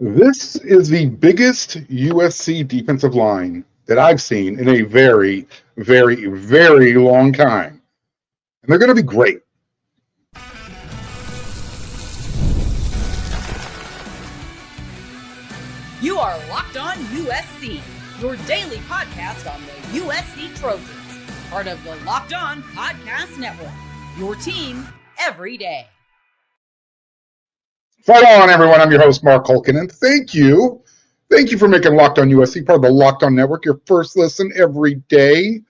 This is the biggest USC defensive line that I've seen in a very, very, very long time. And they're going to be great. You are Locked On USC, your daily podcast on the USC Trojans, part of the Locked On Podcast Network, your team every day. Fight on, everyone. I'm your host, Mark Holkin, and thank you. Thank you for making Locked On USC part of the Locked On Network, your first listen every day.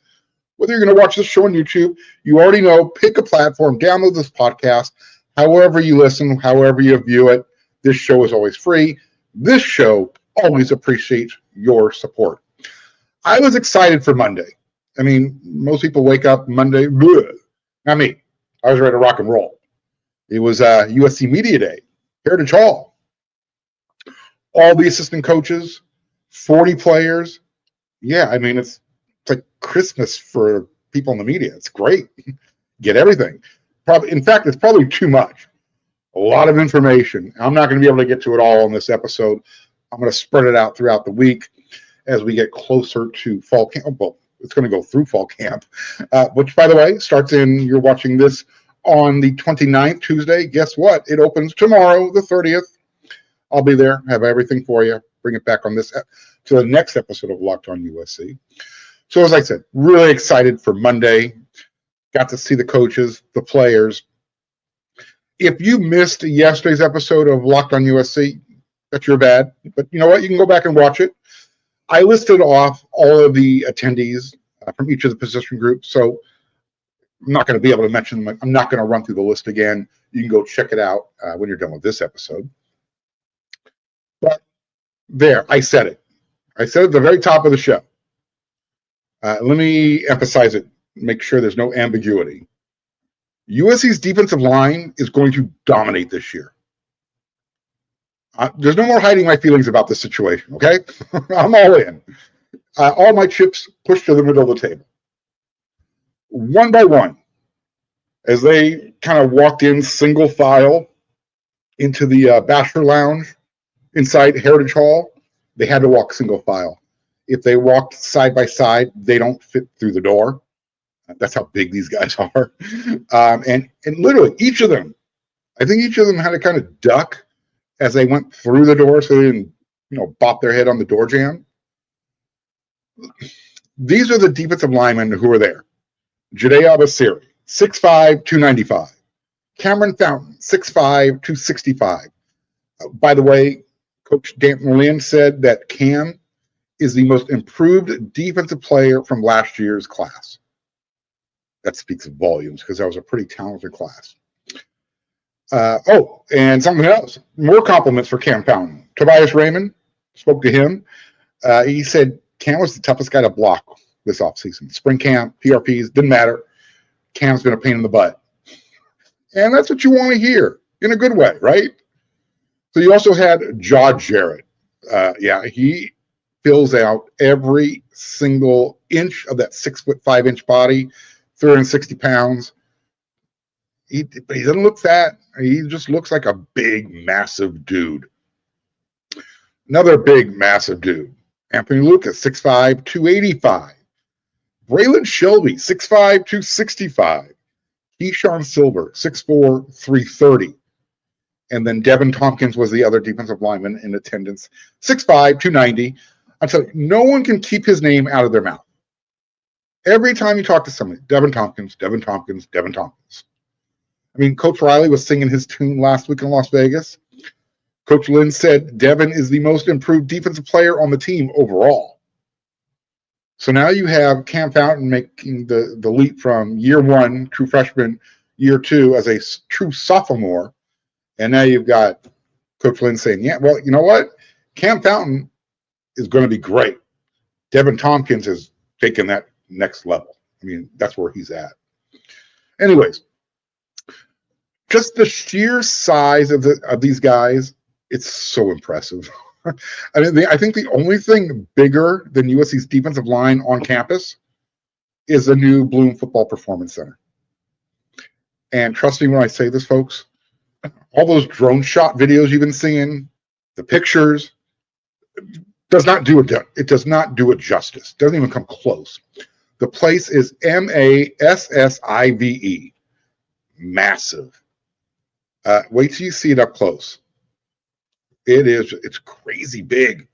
Whether you're going to watch this show on YouTube, you already know, pick a platform, download this podcast, however you listen, however you view it. This show is always free. This show always appreciates your support. I was excited for Monday. I mean, most people wake up Monday, bleh. Not me. I was ready to rock and roll. It was USC Media Day. Heritage Hall. All the assistant coaches, 40 players. Yeah, I mean, it's like Christmas for people in the media. It's great. Get everything. In fact, it's probably too much. A lot of information. I'm not going to be able to get to it all in this episode. I'm going to spread it out throughout the week as we get closer to fall camp. Well, it's going to go through fall camp, which, by the way, starts you're watching this on the 29th, Tuesday. Guess what? It opens tomorrow, the 30th. I'll be there, have everything for you, bring it back on this to the next episode of Locked On USC. So as I said, really excited for Monday. Got to see the coaches, the players. If you missed yesterday's episode of Locked On USC, that's your bad. But you know what? You can go back and watch it. I listed off all of the attendees from each of the position groups. So I'm not going to be able to mention them. I'm not going to run through the list again. You can go check it out when you're done with this episode. But there, I said it. I said it at the very top of the show. Let me emphasize it, make sure there's no ambiguity. USC's defensive line is going to dominate this year. There's no more hiding my feelings about this situation, okay? I'm all in. All my chips pushed to the middle of the table. One by one, as they kind of walked in single file into the Bachelor Lounge inside Heritage Hall, they had to walk single file. If they walked side by side, they don't fit through the door. That's how big these guys are. And literally, each of them, I think each of them had to kind of duck as they went through the door so they didn't, bop their head on the door jamb. These are the defensive linemen who are there. Jade Abasiri, 6'5", 295. Cameron Fountain, 6'5", 265. By the way, Coach Antonlynn said that Cam is the most improved defensive player from last year's class. That speaks volumes because that was a pretty talented class. And something else. More compliments for Cam Fountain. Tobias Raymond spoke to him. He said Cam was the toughest guy to block this offseason. Spring camp, PRPs, didn't matter. Cam's been a pain in the butt. And that's what you want to hear in a good way, right? So you also had Josh Jarrett. He fills out every single inch of that 6'5" body, 360 pounds. He doesn't look fat. He just looks like a big, massive dude. Another big, massive dude. Anthony Lucas, 6'5", 285. Braylon Shelby, 6'5", 265. Keyshawn Silver, 6'4", 330. And then Devin Tompkins was the other defensive lineman in attendance, 6'5", 290. I'm telling you, no one can keep his name out of their mouth. Every time you talk to somebody, Devin Tompkins, Devin Tompkins, Devin Tompkins. I mean, Coach Riley was singing his tune last week in Las Vegas. Coach Lynn said Devin is the most improved defensive player on the team overall. So now you have Cam Fountain making the leap from year one, true freshman, year two as a true sophomore. And now you've got Coach Lynn saying, yeah, well, you know what? Cam Fountain is going to be great. Devin Tompkins has taken that next level. I mean, that's where he's at. Anyways, just the sheer size of these guys, it's so impressive. I mean, I think the only thing bigger than USC's defensive line on campus is the new Bloom Football Performance Center. And trust me when I say this, folks, all those drone shot videos you've been seeing The pictures does not do it. It does not do it justice. Doesn't even come close. The place is massive, massive. Wait till you see it up close. It's crazy big.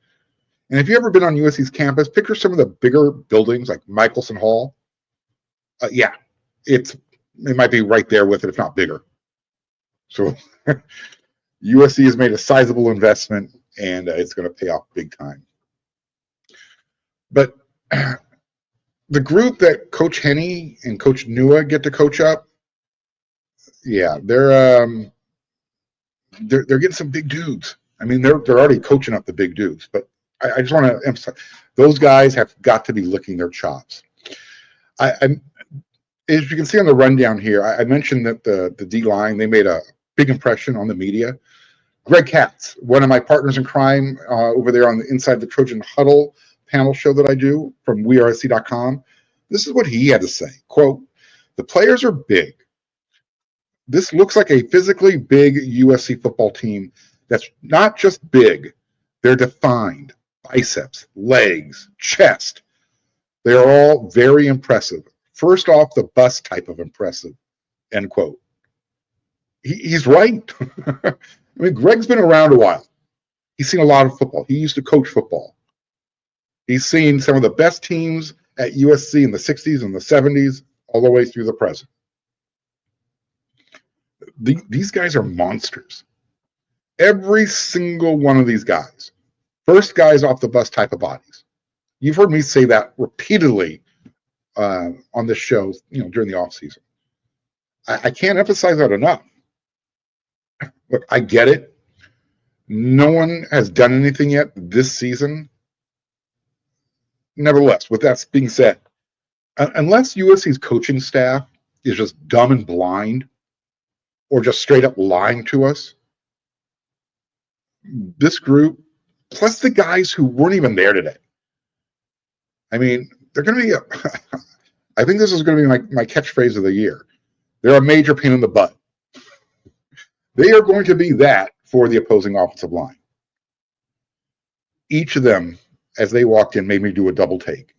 And if you've ever been on USC's campus, picture some of the bigger buildings like Michelson Hall. Yeah, it might be right there with it, if not bigger. So USC has made a sizable investment, and it's going to pay off big time. But the group that Coach Henney and Coach Nua get to coach up, yeah, they're getting some big dudes. I mean, they're already coaching up the big dudes, but I just want to emphasize those guys have got to be licking their chops. As you can see on the rundown here, I mentioned that the D line, they made a big impression on the media. Greg Katz, one of my partners in crime over there on the Inside the Trojan Huddle panel show that I do from WeAreSC.com. This is what he had to say. Quote, "The players are big. This looks like a physically big USC football team that's not just big, they're defined. Biceps, legs, chest. They are all very impressive. First off, the bus type of impressive," end quote. He's right. I mean, Greg's been around a while. He's seen a lot of football. He used to coach football. He's seen some of the best teams at USC in the 60s and the 70s, all the way through the present. These guys are monsters. Every single one of these guys, first guys off the bus type of bodies. You've heard me say that repeatedly on this show, during the off season. I can't emphasize that enough. Look, I get it. No one has done anything yet this season. Nevertheless, with that being said, unless USC's coaching staff is just dumb and blind or just straight up lying to us, this group, plus the guys who weren't even there today, I mean, they're going to be, I think this is going to be my catchphrase of the year. They're a major pain in the butt. They are going to be that for the opposing offensive line. Each of them, as they walked in, made me do a double take.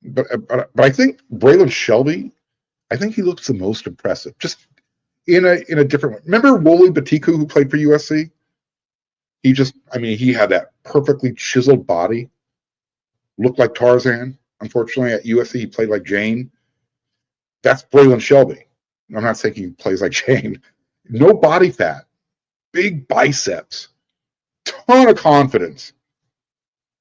But I think Braylon Shelby, I think he looks the most impressive, just in a different way. Remember Wole Batiku, who played for USC? He had that perfectly chiseled body, looked like Tarzan. Unfortunately, at USC, he played like Jane. That's Braylon Shelby. I'm not saying he plays like Jane. No body fat, big biceps, ton of confidence.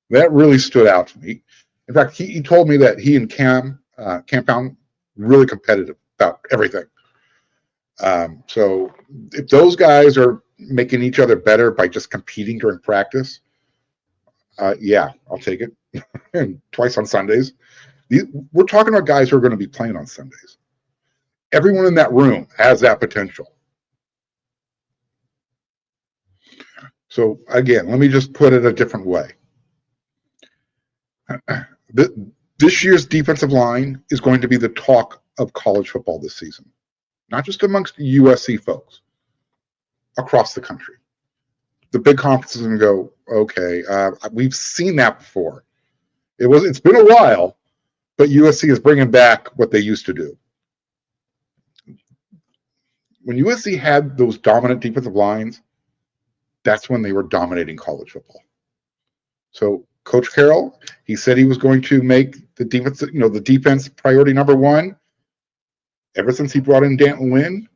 That really stood out to me. In fact, he told me that he and Cam found really competitive about everything. So if those guys are making each other better by just competing during practice, yeah, I'll take it. And twice on Sundays. We're talking about guys who are going to be playing on Sundays. Everyone in that room has that potential. So again, let me just put it a different way. This year's defensive line is going to be the talk of college football this season, not just amongst USC folks, across the country. The big conferences are going to go, okay, we've seen that before. It's been a while, but USC is bringing back what they used to do. When USC had those dominant defensive lines, that's when they were dominating college football. So Coach Carroll, he said he was going to make the defense priority number one. Ever since he brought in Antonlynn,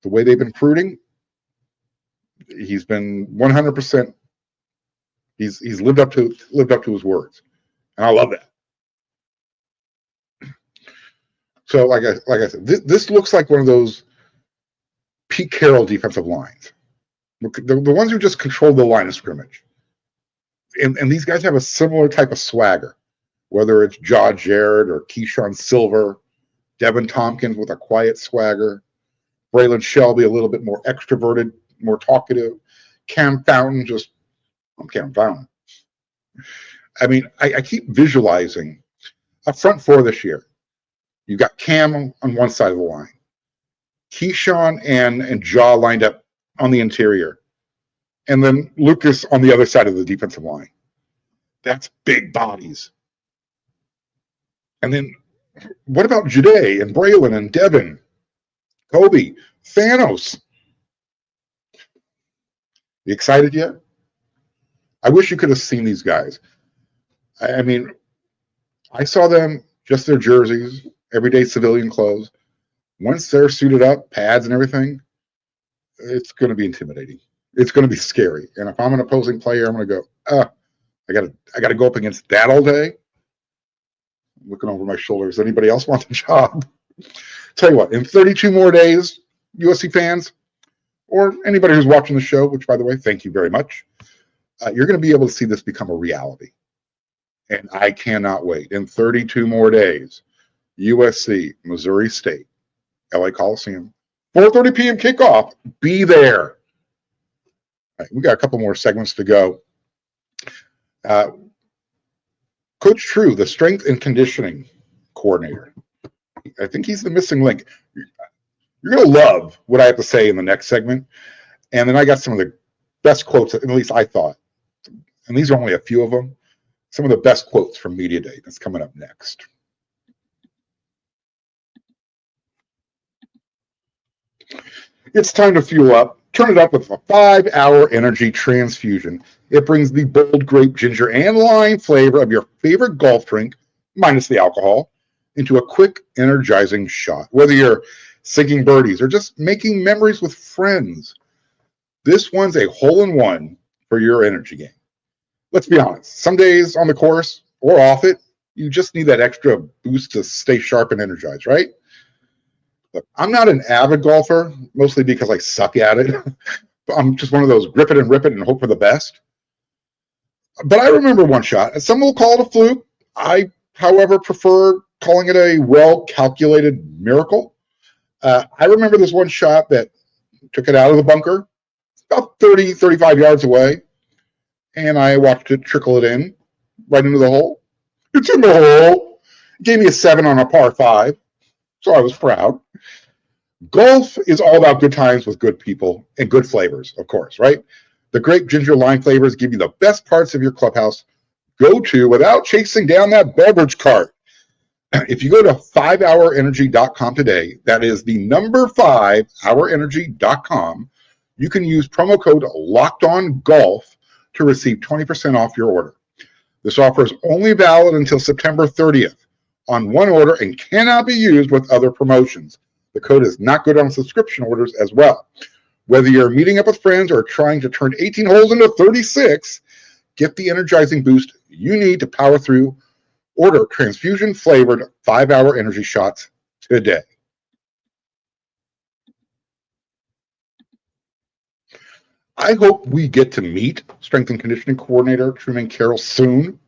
the way they've been recruiting, he's been 100%. He's lived up to his words, and I love that. So, like I said, this looks like one of those Pete Carroll defensive lines, the ones who just control the line of scrimmage. And these guys have a similar type of swagger, whether it's Jaw Jarrett or Keyshawn Silver, Devin Tompkins with a quiet swagger, Braylon Shelby a little bit more extroverted, more talkative, Cam Fountain I'm Cam Fountain. I mean, I keep visualizing a front four this year. You've got Cam on one side of the line, Keyshawn and Jaw lined up on the interior, and then Lucas on the other side of the defensive line. That's big bodies. And then what about Jade and Braylon and Devin, Kobe, Thanos? You excited yet? I wish you could have seen these guys. I mean, I saw them, just their jerseys, everyday civilian clothes. Once they're suited up, pads and everything, it's going to be intimidating. It's going to be scary. And if I'm an opposing player, I'm going to go, I got to go up against that all day. I'm looking over my shoulder. Does anybody else want the job? Tell you what, in 32 more days, USC fans, or anybody who's watching the show, which, by the way, thank you very much, you're going to be able to see this become a reality. And I cannot wait. In 32 more days, USC, Missouri State, LA Coliseum, 4:30 p.m. kickoff. Be there. All right, we got a couple more segments to go. Coach True, the strength and conditioning coordinator. I think he's the missing link. You're going to love what I have to say in the next segment. And then I got some of the best quotes, at least I thought. And these are only a few of them. Some of the best quotes from Media Day. That's coming up next. It's time to fuel up. Turn it up with a 5-hour energy transfusion. It brings the bold grape, ginger, and lime flavor of your favorite golf drink, minus the alcohol, into a quick, energizing shot. Whether you're sinking birdies or just making memories with friends, this one's a hole-in-one for your energy game. Let's be honest. Some days on the course or off it, you just need that extra boost to stay sharp and energized, right? Look, I'm not an avid golfer, mostly because I suck at it. I'm just one of those grip it and hope for the best. But I remember one shot, and some will call it a fluke. I, however, prefer calling it a well-calculated miracle. I remember this one shot that took it out of the bunker, about 30, 35 yards away, and I watched it trickle it in right into the hole. It's in the hole. It gave me a 7 on a par 5, so I was proud. Golf is all about good times with good people and good flavors, of course, right? The grape, ginger, lime flavors give you the best parts of your clubhouse go-to without chasing down that beverage cart. If you go to 5hourenergy.com today, that is the number 5hourenergy.com, you can use promo code LOCKEDONGOLF to receive 20% off your order. This offer is only valid until September 30th on one order and cannot be used with other promotions. The code is not good on subscription orders as well. Whether you're meeting up with friends or trying to turn 18 holes into 36, get the energizing boost you need to power through. Order transfusion-flavored 5-hour energy shots today. I hope we get to meet strength and conditioning coordinator Truman Carroll soon,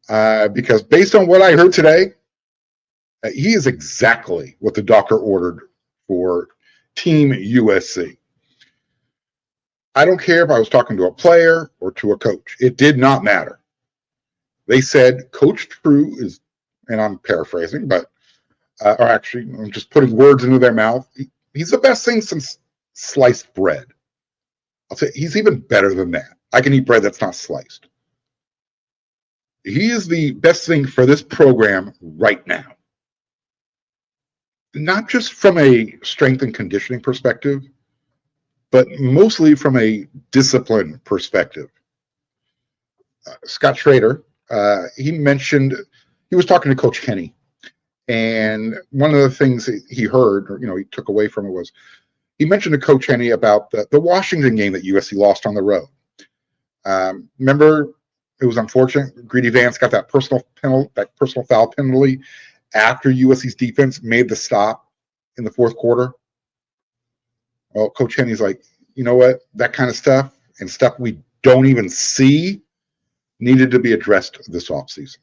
because based on what I heard today, he is exactly what the doctor ordered for Team USC. I don't care if I was talking to a player or to a coach. It did not matter. They said Coach True is, and I'm paraphrasing, but, or actually I'm just putting words into their mouth. He's the best thing since sliced bread. I'll say he's even better than that. I can eat bread that's not sliced. He is the best thing for this program right now. Not just from a strength and conditioning perspective, but mostly from a discipline perspective. Scott Schrader, he mentioned, he was talking to Coach Henney, and one of the things he heard, or he took away from it, was he mentioned to Coach Henney about the Washington game that USC lost on the road. Remember, it was unfortunate. Greedy Vance got that personal foul penalty after USC's defense made the stop in the fourth quarter. Well, Coach Henney's like, you know what? That kind of stuff and stuff we don't even see needed to be addressed this offseason.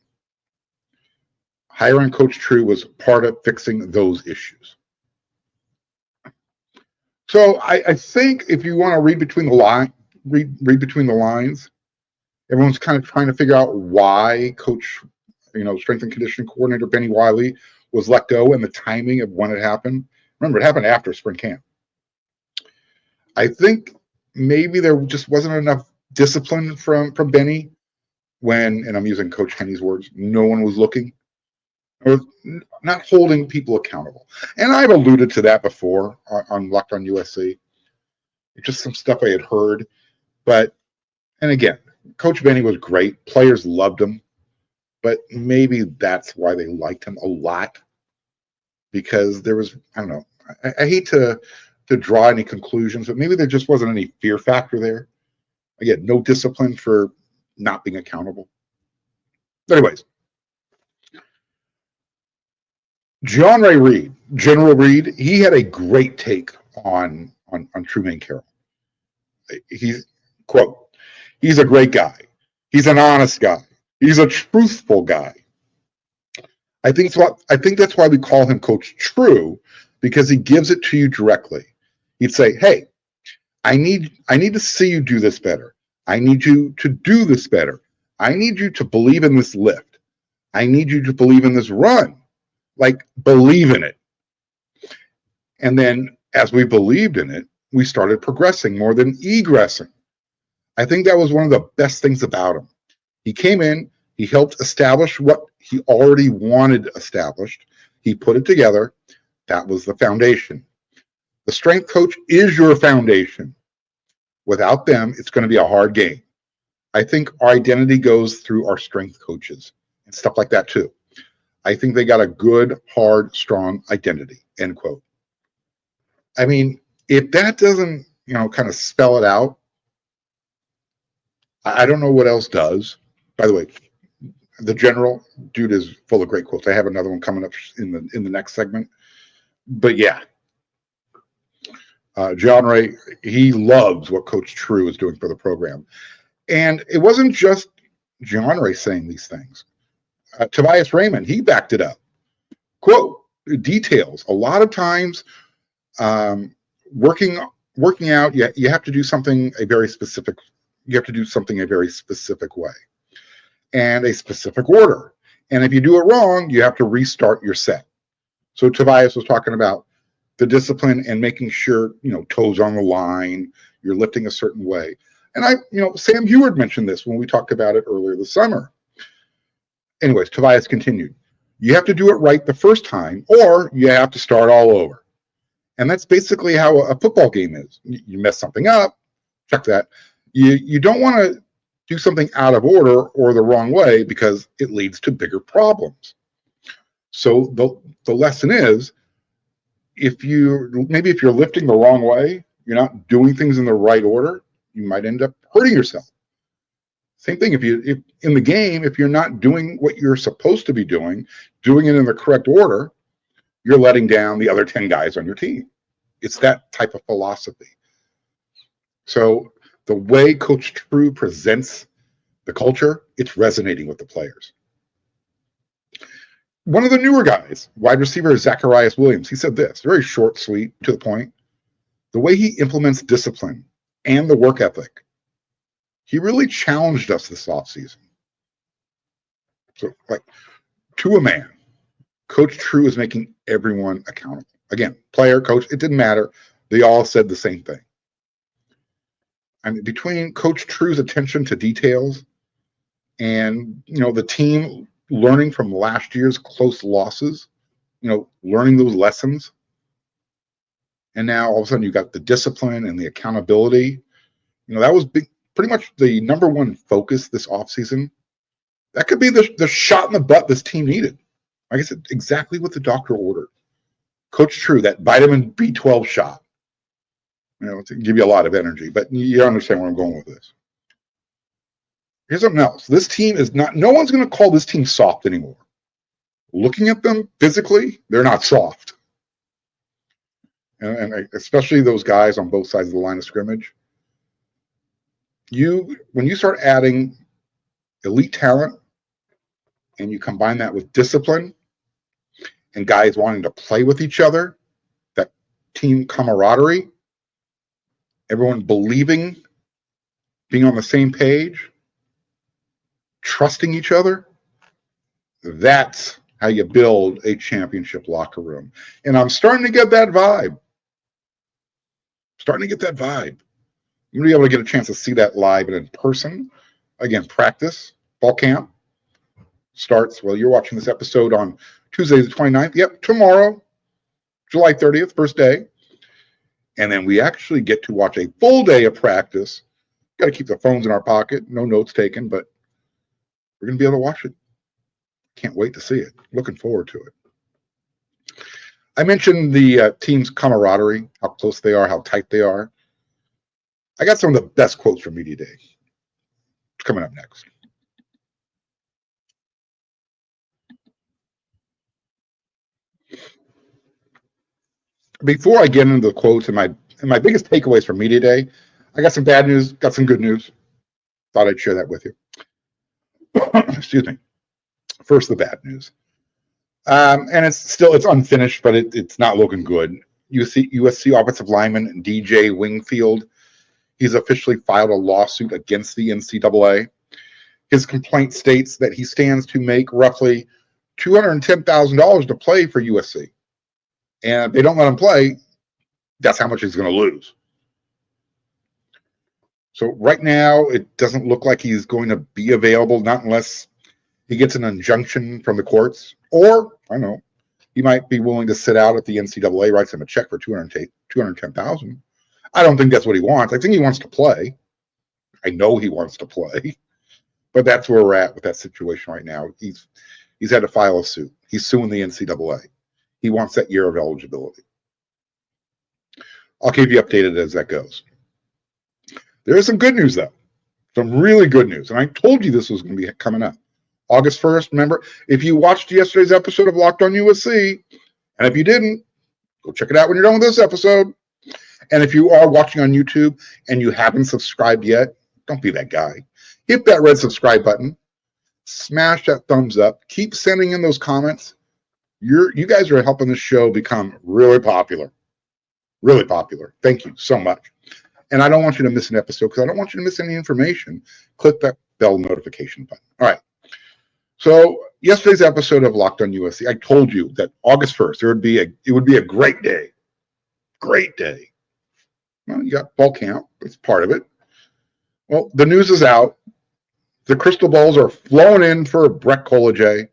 Hiring Coach True was part of fixing those issues. So I think if you want to read between the lines, everyone's kind of trying to figure out why Coach, strength and conditioning coordinator Benny Wiley was let go and the timing of when it happened. Remember, it happened after spring camp. I think maybe there just wasn't enough discipline from Benny when, and I'm using Coach Kenny's words, no one was looking, or not holding people accountable. And I've alluded to that before on Locked on USC. It's just some stuff I had heard. But, and again, Coach Benny was great. Players loved him. But maybe that's why they liked him a lot. Because there was, I don't know, I hate to draw any conclusions, but maybe there just wasn't any fear factor there. Again, no discipline for not being accountable. Anyways, John Ray Reed, General Reed, he had a great take on Trumain Carroll. He's, quote, he's a great guy. He's an honest guy. He's a truthful guy. I think that's why we call him Coach True, because he gives it to you directly. He'd say, hey, I need to see you do this better. I need you to do this better. I need you to believe in this lift. I need you to believe in this run. Like, believe in it. And then as we believed in it, we started progressing more than egressing. I think that was one of the best things about him. He came in, he helped establish what he already wanted established. He put it together. That was the foundation. The strength coach is your foundation. Without them, it's going to be a hard game. I think our identity goes through our strength coaches and stuff like that too. I think they got a good, hard, strong identity, end quote. I mean, if that doesn't, kind of spell it out, I don't know what else does. By the way, the general dude is full of great quotes. I have another one coming up in the next segment. But yeah, John Ray, he loves what Coach True is doing for the program. And it wasn't just John Ray saying these things. Tobias Raymond, he backed it up. Quote, details. A lot of times, working out, you have to do something a very specific way and a specific order. And if you do it wrong, you have to restart your set. So Tobias was talking about the discipline and making sure, toes on the line, you're lifting a certain way. And Sam Heward mentioned this when we talked about it earlier this summer. Anyways, Tobias continued. You have to do it right the first time, or you have to start all over. And that's basically how a football game is. You mess something up, check that. You don't want to do something out of order or the wrong way because it leads to bigger problems. So the lesson is, if you're lifting the wrong way, you're not doing things in the right order, you might end up hurting yourself. Same thing, if in the game, if you're not doing what you're supposed to be doing it in the correct order, you're letting down the other 10 guys on your team. It's that type of philosophy. So the way Coach True presents the culture, it's resonating with the players. One of the newer guys, wide receiver Zacharias Williams, he said this, very short, sweet, to the point. The way he implements discipline and the work ethic, he really challenged us this offseason. So, to a man, Coach True is making everyone accountable. Again, player, coach, it didn't matter. They all said the same thing. And between Coach True's attention to details and, the team learning from last year's close losses, learning those lessons, and now all of a sudden you got the discipline and the accountability, that was pretty much the number one focus this offseason. That could be the shot in the butt this team needed. Like I said, exactly what the doctor ordered. Coach True, that vitamin B12 shot, to give you a lot of energy, but you understand where I'm going with this. Here's something else. This team is no one's going to call this team soft anymore. Looking at them physically, they're not soft. And especially those guys on both sides of the line of scrimmage. When you start adding elite talent and you combine that with discipline and guys wanting to play with each other, that team camaraderie, everyone believing, being on the same page, trusting each other, that's how you build a championship locker room. And I'm starting to get that vibe. I'm going to be able to get a chance to see that live and in person. Again, practice, fall camp starts, well, you're watching this episode on Tuesday the 29th. Yep, tomorrow, July 30th, first day. And then we actually get to watch a full day of practice. Got to keep the phones in our pocket, no notes taken, but we're going to be able to watch it. Can't wait to see it. Looking forward to it. I mentioned the team's camaraderie, how close they are, how tight they are. I got some of the best quotes from Media Day. It's coming up next. Before I get into the quotes and my biggest takeaways from Media Day, I got some bad news, got some good news. Thought I'd share that with you. Excuse me. First, the bad news. And it's unfinished, but it's not looking good. USC offensive lineman DJ Wingfield, he's officially filed a lawsuit against the NCAA. His complaint states that he stands to make roughly $210,000 to play for USC. And if they don't let him play, that's how much he's going to lose. So right now, it doesn't look like he's going to be available, not unless he gets an injunction from the courts. Or, I don't know, he might be willing to sit out if the NCAA writes him a check for $210,000. I don't think that's what he wants. I think he wants to play. I know he wants to play. But that's where we're at with that situation right now. He's had to file a suit. He's suing the NCAA. He wants that year of eligibility. I'll keep you updated as that goes. There is some good news, though. Some really good news. And I told you this was going to be coming up. August 1st, remember, if you watched yesterday's episode of Locked on USC, and if you didn't, go check it out when you're done with this episode. And if you are watching on YouTube and you haven't subscribed yet, don't be that guy. Hit that red subscribe button. Smash that thumbs up. Keep sending in those comments. You guys are helping this show become really popular. Really popular. Thank you so much. And I don't want you to miss an episode because I don't want you to miss any information. Click that bell notification button. All right. So yesterday's episode of Locked on USC, I told you that August 1st, it would be a great day. Great day. Well, you got fall camp. It's part of it. Well, the news is out. The crystal balls are flowing in for Brett Collegier.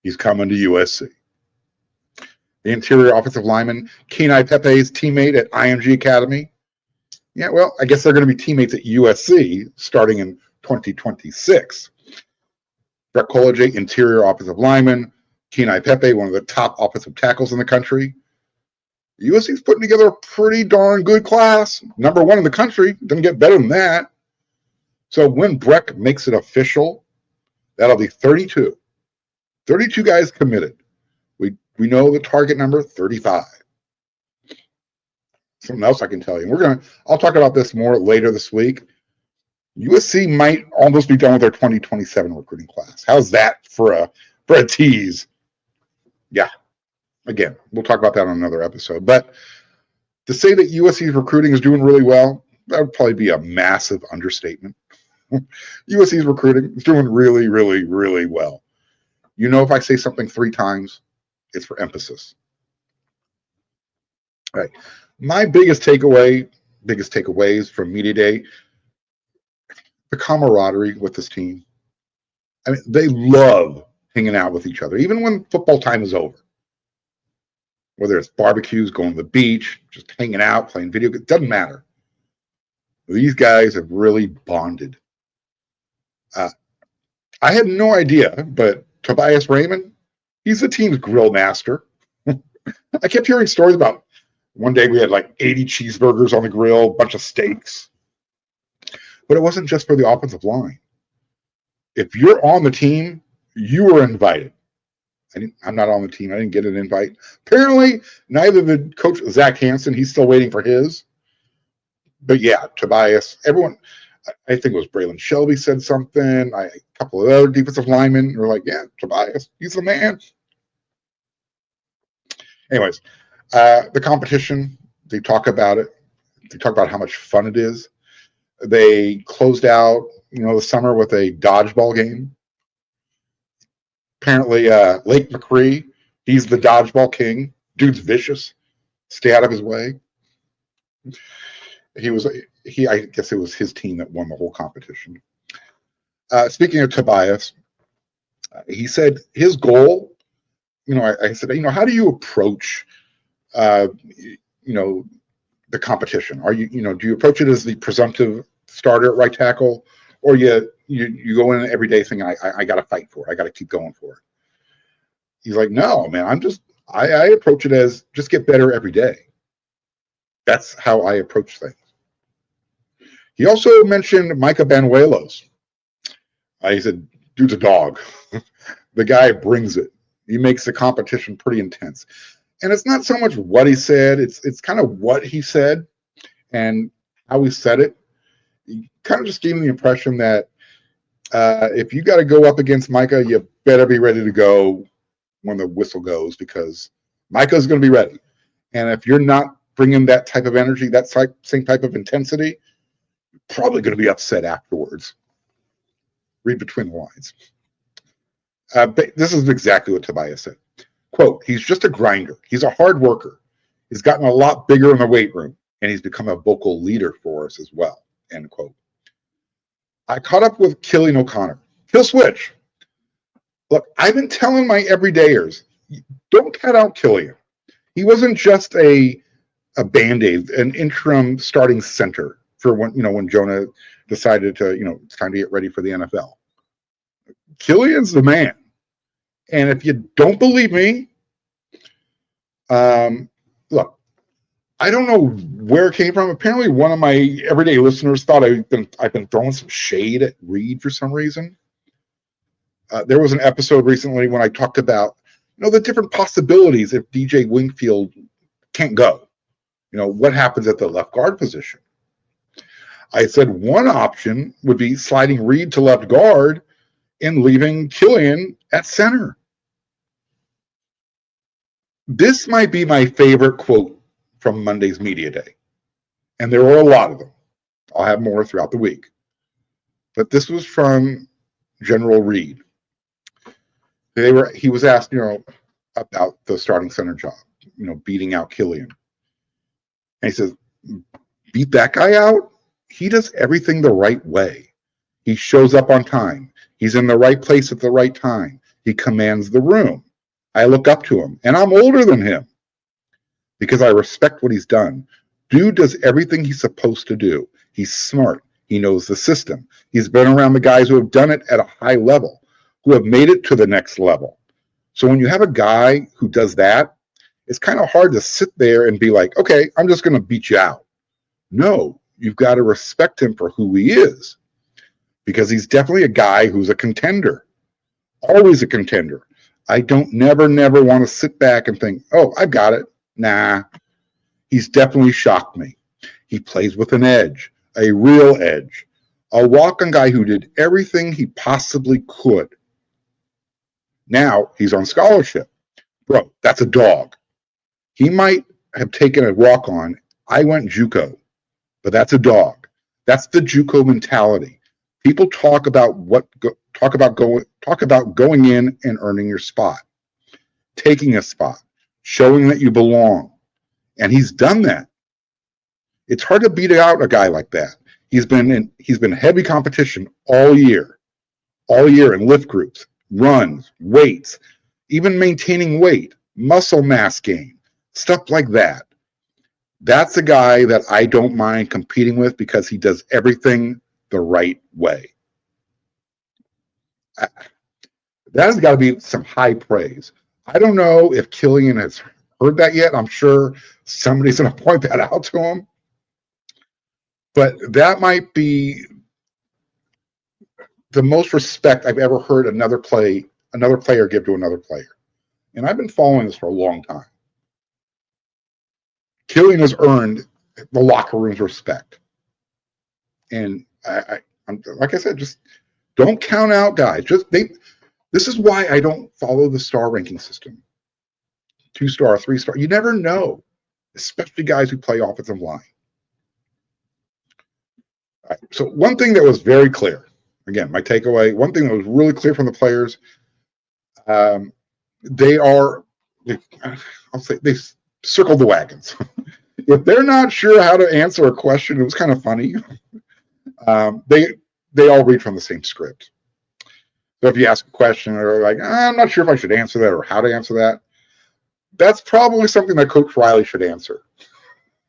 He's coming to USC. The interior offensive lineman, Kenai Pepe's teammate at IMG Academy. Yeah, well, I guess they're going to be teammates at USC starting in 2026. Brett Collegier, interior offensive lineman. Kenai Pepe, one of the top offensive tackles in the country. USC's putting together a pretty darn good class. Number one in the country. Doesn't get better than that. So when Brett makes it official, that'll be 32. 32 guys committed. We know the target number, 35. Something else I can tell you. I'll talk about this more later this week. USC might almost be done with their 2027 recruiting class. How's that for a tease? Yeah. Again, we'll talk about that on another episode. But to say that USC's recruiting is doing really well, that would probably be a massive understatement. USC's recruiting is doing really, really, really well. You know, if I say something 3 times, it's for emphasis. All right. My biggest takeaways from Media Day, the camaraderie with this team. I mean, they love hanging out with each other, even when football time is over. Whether it's barbecues, going to the beach, just hanging out, playing video games, it doesn't matter. These guys have really bonded. I had no idea, but Tobias Raymond, he's the team's grill master. I kept hearing stories about one day we had like 80 cheeseburgers on the grill, a bunch of steaks. But it wasn't just for the offensive line. If you're on the team, you were invited. I'm not on the team. I didn't get an invite. Apparently, neither did Coach Zach Hansen. He's still waiting for his. But yeah, Tobias, everyone, I think it was Braylon Shelby said something. A couple of other defensive linemen were like, yeah, Tobias, he's the man. Anyways, the competition, they talk about it. They talk about how much fun it is. They closed out, the summer with a dodgeball game. Apparently, Lake McCree, he's the dodgeball king. Dude's vicious. Stay out of his way. He was I guess it was his team that won the whole competition. Speaking of Tobias, he said his goal, I said, how do you approach, the competition? Are you, do you approach it as the presumptive starter at right tackle, or you go in every day thinking, I got to fight for it. I got to keep going for it. He's like, no, man, I approach it as just get better every day. That's how I approach things. He also mentioned Micah Banuelos. He said, dude's a dog. The guy brings it. He makes the competition pretty intense. And it's not so much what he said, it's kind of what he said and how he said it. He kind of just gave me the impression that if you got to go up against Micah, you better be ready to go when the whistle goes, because Micah's going to be ready. And if you're not bringing that type of energy, that same type of intensity, you're probably going to be upset afterwards. Read between the lines. But this is exactly what Tobias said. Quote, he's just a grinder. He's a hard worker. He's gotten a lot bigger in the weight room, and he's become a vocal leader for us as well, end quote. I caught up with Killian OConnor. He'll switch. Look, I've been telling my everydayers, don't cut out Killian. He wasn't just a Band-Aid, an interim starting center for when Jonah decided to, it's time to get ready for the NFL. Killian's the man. And if you don't believe me, look, I don't know where it came from. Apparently, one of my everyday listeners thought I've been throwing some shade at Reed for some reason. There was an episode recently when I talked about, the different possibilities if DJ Wingfield can't go. What happens at the left guard position? I said one option would be sliding Reed to left guard and leaving Killian at center. This might be my favorite quote from Monday's media day. And there were a lot of them. I'll have more throughout the week. But this was from General Reed. He was asked, about the starting center job, beating out Killian. And he says, beat that guy out? He does everything the right way. He shows up on time. He's in the right place at the right time. He commands the room. I look up to him, and I'm older than him because I respect what he's done. Dude does everything he's supposed to do. He's smart. He knows the system. He's been around the guys who have done it at a high level, who have made it to the next level. So when you have a guy who does that, it's kind of hard to sit there and be like, okay, I'm just going to beat you out. No, you've got to respect him for who he is, because he's definitely a guy who's a contender, always a contender. I don't never want to sit back and think, oh, I've got it. Nah, he's definitely shocked me. He plays with an edge, a real edge, a walk-on guy who did everything he possibly could. Now he's on scholarship. Bro, that's a dog. He might have taken a walk-on. I went JUCO, but that's a dog. That's the JUCO mentality. People talk about going in and earning your spot, taking a spot, showing that you belong. And he's done that. It's hard to beat out a guy like that. He's been heavy competition all year in lift groups, runs, weights, even maintaining weight, muscle mass gain, stuff like that. That's a guy that I don't mind competing with because he does everything the right way. That has got to be some high praise. I don't know if Killian has heard that yet. I'm sure somebody's going to point that out to him. But that might be the most respect I've ever heard another player give to another player. And I've been following this for a long time. Killian has earned the locker room's respect. And I'm like I said, just don't count out guys. This is why I don't follow the star ranking system. 2-star, 3-star. You never know, especially guys who play offensive line. All right, so one thing that was very clear, again, my takeaway, one thing that was really clear from the players, they circled the wagons. if they're not sure how to answer a question, it was kind of funny. They all read from the same script. So if you ask a question, they're like, I'm not sure if I should answer that or how to answer that. That's probably something that Coach Riley should answer.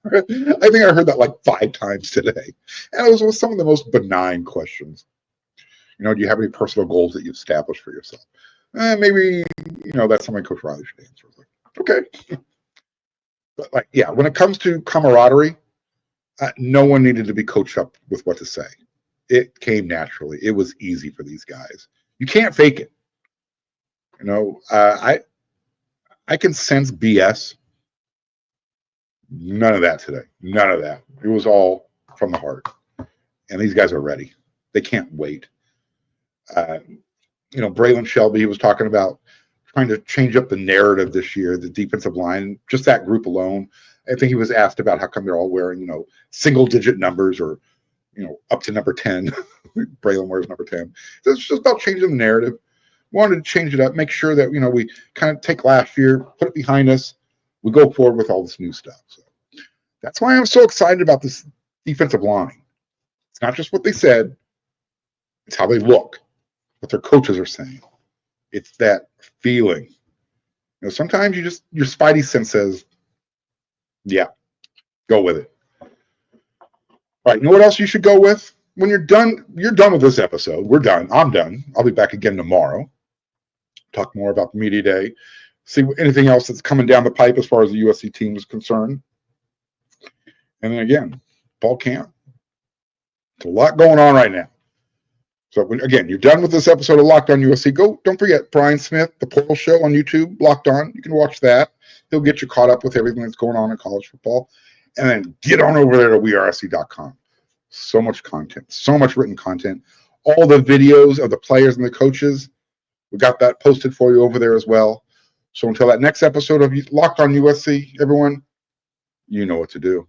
I think I heard that like 5 times today. And it was some of the most benign questions. Do you have any personal goals that you established for yourself? Maybe, that's something Coach Riley should answer. Like, okay. But when it comes to camaraderie, no one needed to be coached up with what to say. It came naturally. It was easy for these guys. You can't fake it. I can sense BS. None of that today. None of that. It was all from the heart. And these guys are ready. They can't wait. Braylon Shelby, he was talking about trying to change up the narrative this year, the defensive line, just that group alone. I think he was asked about how come they're all wearing, single-digit numbers or, up to number 10. Braylon wears number 10. So it's just about changing the narrative. Wanted to change it up, make sure that, we kind of take last year, put it behind us. We go forward with all this new stuff. So that's why I'm so excited about this defensive line. It's not just what they said. It's how they look, what their coaches are saying. It's that feeling. Sometimes your spidey sense says, yeah, go with it. All right, you know what else you should go with? When you're done with this episode. We're done. I'm done. I'll be back again tomorrow. Talk more about the media day. See anything else that's coming down the pipe as far as the USC team is concerned. And then again, fall camp. There's a lot going on right now. So again, you're done with this episode of Locked On USC. Don't forget Brian Smith, the Portal Show on YouTube, Locked On. You can watch that. He'll get you caught up with everything that's going on in college football. And then get on over there to wearesc.com. So much content, so much written content. All the videos of the players and the coaches, we got that posted for you over there as well. So until that next episode of Locked On USC, everyone, you know what to do.